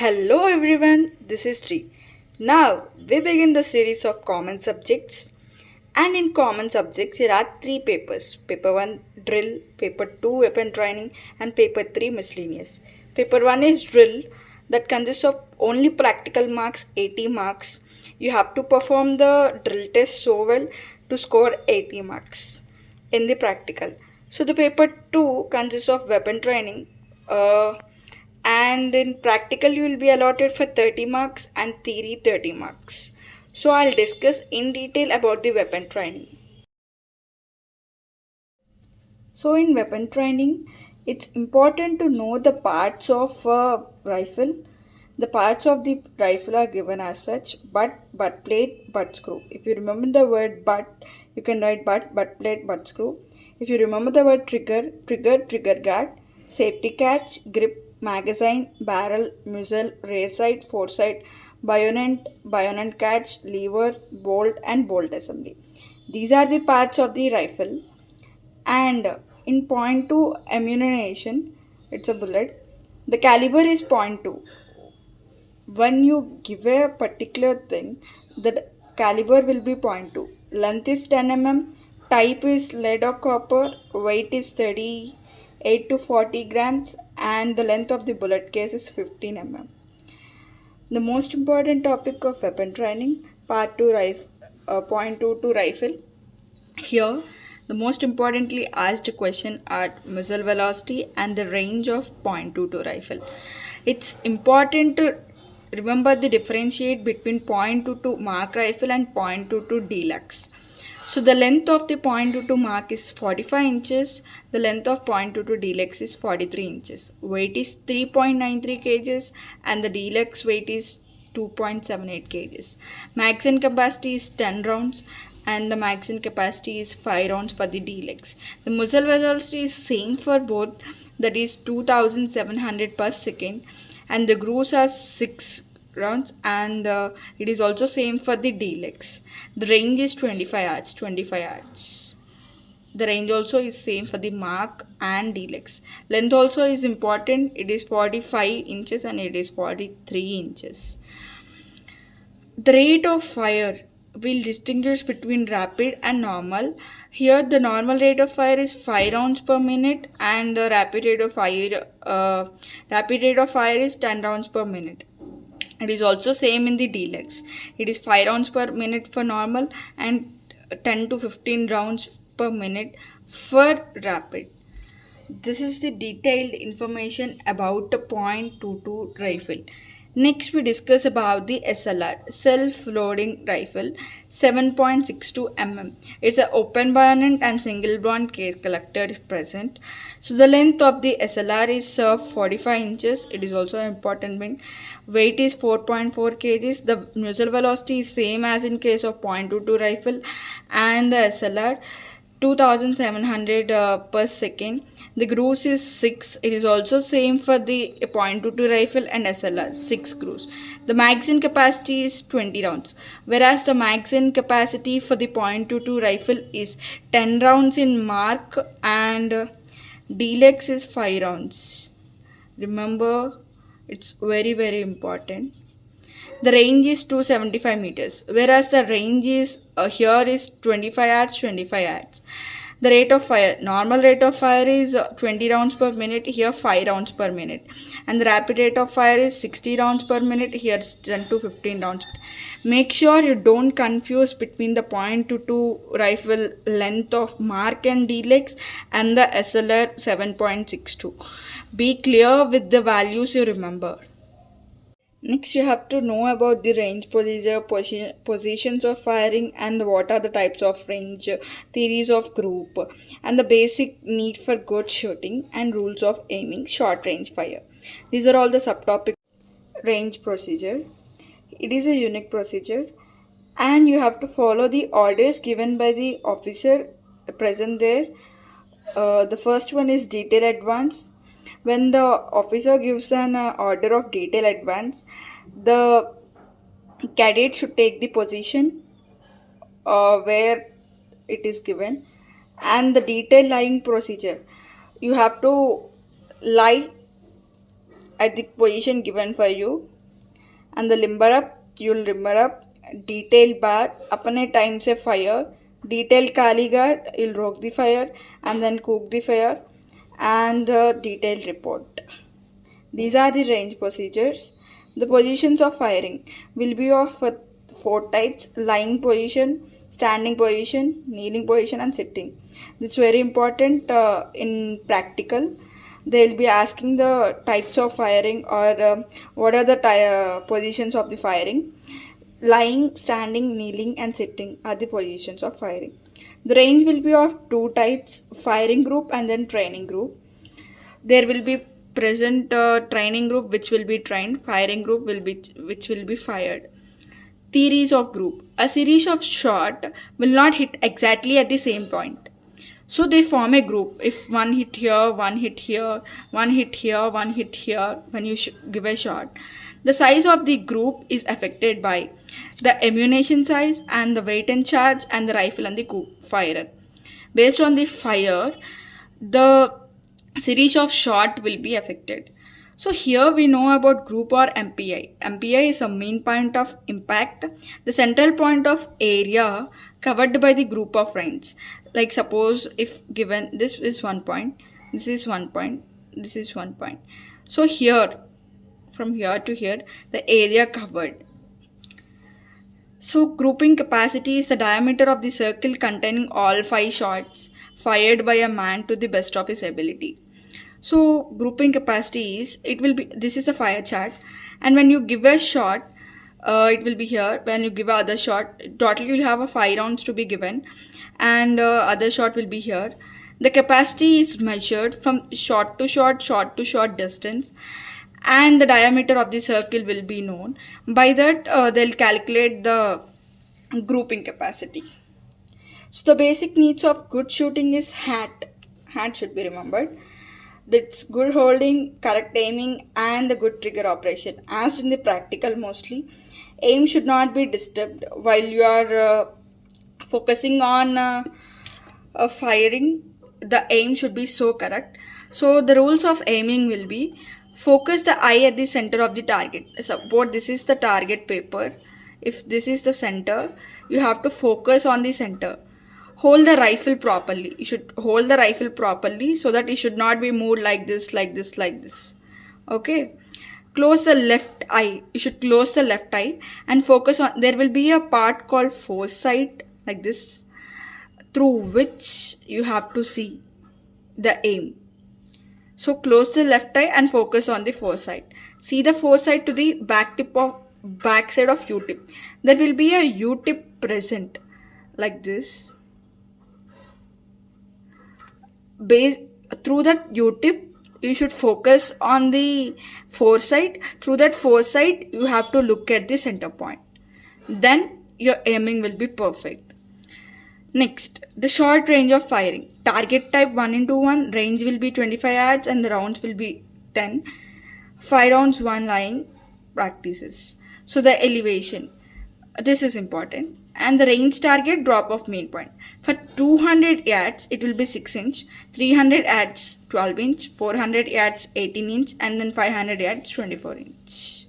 Hello everyone, this is Sri. Now we begin the series of common subjects. And in common subjects, here are three papers: Paper 1 drill, Paper 2 weapon training, and Paper 3 miscellaneous. Paper 1 is drill, that consists of only practical marks, 80 marks. You have to perform the drill test so well to score 80 marks in the practical. So the paper 2 consists of weapon training. And in practical you will be allotted for 30 marks and theory 30 marks. So I'll discuss in detail about the weapon training. So in weapon training, it's important to know the parts of a rifle. The parts of the rifle are given as such: butt plate, butt screw. If you remember the word butt, you can write butt plate, butt screw. If you remember the word trigger guard, safety catch, grip, magazine, barrel, muzzle, rear sight, foresight, bayonet catch, lever, bolt, and bolt assembly. These are the parts of the rifle. And in point 2 ammunition, it's a bullet. The caliber is point 2. When you give a particular thing, the caliber will be point 2. Length is 10 mm, type is lead or copper, weight is 38 to 40 grams, and the length of the bullet case is 15 mm. The most important topic of weapon training, part 2 point 2 to rifle. Here, the most importantly asked question are muzzle velocity and the range of .22 rifle. It's important to remember the differentiate between .22 mark rifle and .22 deluxe. So the length of the .22 mark is 45 inches, the length of .22 deluxe is 43 inches. Weight is 3.93 kgs and the deluxe weight is 2.78 kgs. Magazine capacity is 10 rounds and the magazine capacity is 5 rounds for the deluxe. The muzzle velocity is same for both, that is 2700 per second, and the grooves are 6 rounds, and it is also same for the deluxe. The range is 25 yards. The range also is same for the mark and deluxe. Length also is important, it is 45 inches and it is 43 inches. The rate of fire will distinguish between rapid and normal. Here the normal rate of fire is 5 rounds per minute and the rapid rate of fire is 10 rounds per minute. It is also same in the deluxe. It is 5 rounds per minute for normal and 10 to 15 rounds per minute for rapid. This is the detailed information about the .22 rifle. Next we discuss about the SLR, self-loading rifle, 7.62 mm. It's an open bayonet and single bond case collector is present. So the length of the SLR is 45 inches. It is also an important thing. Weight is 4.4 kgs. The muzzle velocity is same as in case of .22 rifle and the SLR. 2700 per second. The grooves is 6. It is also same for the .22 rifle and SLR, 6 grooves. The magazine capacity is 20 rounds, whereas the magazine capacity for the .22 rifle is 10 rounds in mark and deluxe is 5 rounds. Remember, it's very important. The range is 275 meters, whereas the range is here is 25 yards. The rate of fire, normal rate of fire is 20 rounds per minute, here 5 rounds per minute, and the rapid rate of fire is 60 rounds per minute, here 10 to 15 rounds. Make sure you don't confuse between the .22 rifle length of mark and deluxe and the SLR 7.62. Be clear with the values you remember. Next, you have to know about the range procedure, positions of firing, and what are the types of range, theories of group, and the basic need for good shooting and rules of aiming short range fire. These are all the subtopic range procedure. It is a unique procedure, and you have to follow the orders given by the officer present there. The first one is detail advance. When the officer gives an order of detail advance, the cadet should take the position where it is given, and the detail lying procedure. You have to lie at the position given for you. and the limber up, you'll limber up. Detail bar, अपने time से fire. Detail kali guard, you'll rock the fire and then cook the fire. And the detailed report. These are the range procedures. The positions of firing will be of 4 types: lying position, standing position, kneeling position, and sitting. This is very important in practical. They'll be asking the types of firing or what are the positions of the firing. Lying, standing, kneeling, and sitting are the positions of firing. The range will be of 2 types: firing group and then training group. There will be present training group which will be trained, firing group which will be fired. Theories of group: a series of shot will not hit exactly at the same point, so they form a group. If one hit here, one hit here, one hit here, one hit here, when you give a shot, the size of the group is affected by the ammunition size and the weight and charge and the rifle and the firer. Based on the fire, the series of shot will be affected. So here we know about group or MPI. MPI is a mean point of impact, the central point of area covered by the group of range. Like suppose if given this is 1 point, this is 1 point, this is 1 point. So here, from here to here, the area covered. So grouping capacity is the diameter of the circle containing all 5 shots fired by a man to the best of his ability. So grouping capacity is, it will be, this is a fire chart, and when you give a shot, it will be here. When you give a other shot, total you'll have a 5 rounds to be given, and other shot will be here. The capacity is measured from shot to shot distance, and the diameter of the circle will be known. By that they'll calculate the grouping capacity. So the basic needs of good shooting is hat should be remembered. That's good holding, correct aiming, and the good trigger operation. As in the practical, mostly aim should not be disturbed while you are focusing on firing. The aim should be so correct. So the rules of aiming will be: focus the eye at the center of the target. Suppose this is the target paper. If this is the center, you have to focus on the center. Hold the rifle properly. You should hold the rifle properly so that it should not be moved like this, like this, like this. Okay. Close the left eye. You should close the left eye and focus on, there will be a part called foresight, like this, through which you have to see the aim. So close the left eye and focus on the foresight. See the foresight to the back side of U-tip. There will be a U-tip present, like this. Through that U-tip, you should focus on the foresight. Through that foresight, you have to look at the center point. Then your aiming will be perfect. Next, the short range of firing. Target type 1:1, range will be 25 yards and the rounds will be 10. 5 rounds, 1 lying practices. So the elevation, this is important. And the range target, drop of main point. For 200 yards, it will be 6 inch, 300 yards 12 inch, 400 yards 18 inch, and then 500 yards 24 inch.